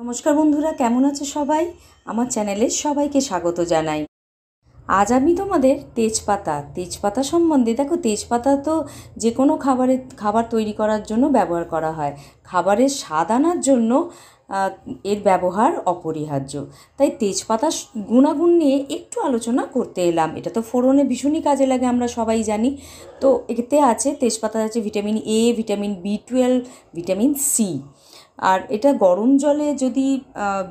নমস্কার বন্ধুরা, কেমন আছো সবাই? আমার চ্যানেলে সবাইকে স্বাগত জানাই। আজ আমি তোমাদের তেজপাতা সম্বন্ধে, দেখো তেজপাতা তো যে কোনো খাবার তৈরি করার জন্য ব্যবহার করা হয়। খাবারের স্বাদ আনার জন্য এর ব্যবহার অপরিহার্য। তাই তেজপাতা গুণাগুণ নিয়ে একটু আলোচনা করতে এলাম। এটা তো ফোড়নে ভীষণই কাজে লাগে, আমরা সবাই জানি। তো এতে আছে, তেজপাতা আছে ভিটামিন এ, ভিটামিন বি12, ভিটামিন সি। আর এটা গরম জলে যদি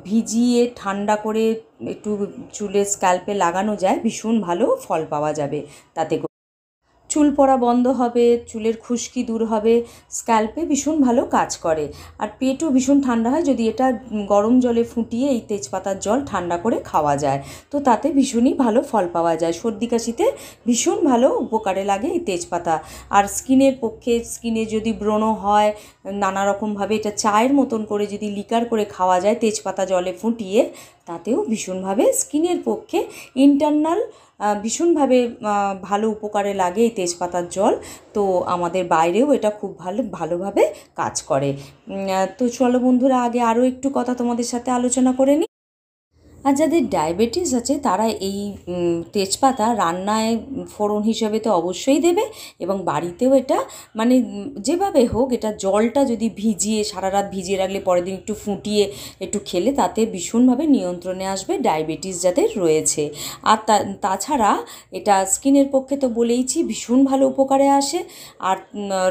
ভিজিয়ে ঠান্ডা করে একটু চুলে স্ক্যাল্পে লাগানো যায়, ভীষণ ভালো ফল পাওয়া যাবে। তাতে চুল পড়া বন্ধ হবে, চুলের খুশকি দূর হবে, স্ক্যাল্পে ভীষণ ভালো কাজ করে। আর পেটও ভীষণ ঠান্ডা হয় যদি এটা গরম জলে ফুটিয়ে এই তেজপাতার জল ঠান্ডা করে খাওয়া যায়। তো তাতে ভীষণই ভালো ফল পাওয়া যায়। সর্দি কাশিতে ভীষণ ভালো উপকারে লাগে এই তেজপাতা। আর স্কিনের পক্ষে, স্কিনে যদি ব্রণ হয় নানা রকমভাবে, এটা চায়ের মতন করে যদি লিকার করে খাওয়া যায় তেজপাতা জলে ফুটিয়ে, তাতেও ভীষণভাবে স্কিনের পক্ষে ইন্টারনাল ভীষণভাবে ভালো উপকারে লাগে এই তেজপাতার জল। তো আমাদের বাইরেও এটা খুব ভালোভাবে কাজ করে। তো চলো বন্ধুরা, আগে আরও একটু কথা তোমাদের সাথে আলোচনা করে নিই। আর যাদের ডায়াবেটিস আছে তারা এই তেজপাতা রান্নায় ফোড়ন হিসেবে তো অবশ্যই দেবে, এবং বাড়িতেও এটা মানে যেভাবে হোক, এটা জলটা যদি ভিজিয়ে সারা রাত ভিজিয়ে রাখলে পরের দিন একটু ফুটিয়ে একটু খেলে তাতে ভীষণভাবে নিয়ন্ত্রণে আসবে ডায়াবেটিস যাদের রয়েছে। আর তাছাড়া এটা স্কিনের পক্ষে তো বলেইছি ভীষণ ভালো উপকারে আসে। আর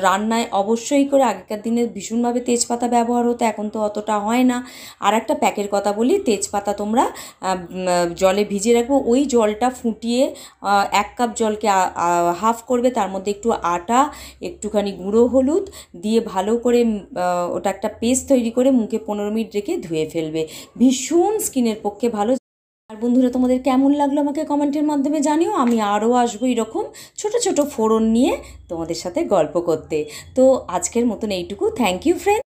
রান্নায় অবশ্যই করে আগেকার দিনে ভীষণভাবে তেজপাতা ব্যবহার হতো, এখন তো অতটা হয় না। আর একটা প্যাকের কথা বলি, তেজপাতা তোমরা জলে ভিজিয়ে রাখবো, ওই জলটা ফুটিয়ে 1 কাপ জলকে হাফ করবে, তার মধ্যে একটু আটা, একটুখানি গুঁড়ো হলুদ দিয়ে ভালো করে ওটা একটা পেস্ট তৈরি করে মুখে 15 মিনিট রেখে ধুয়ে ফেলবে। ভীষণ স্কিনের পক্ষে ভালো। আর বন্ধুরা, তোমাদের কেমন লাগলো আমাকে কমেন্টের মাধ্যমে জানিও। আমি আরও আসবো এরকম ছোট ছোট ফোড়ন নিয়ে তোমাদের সাথে গল্প করতে। তো আজকের মতন এইটুকু। Thank you friend.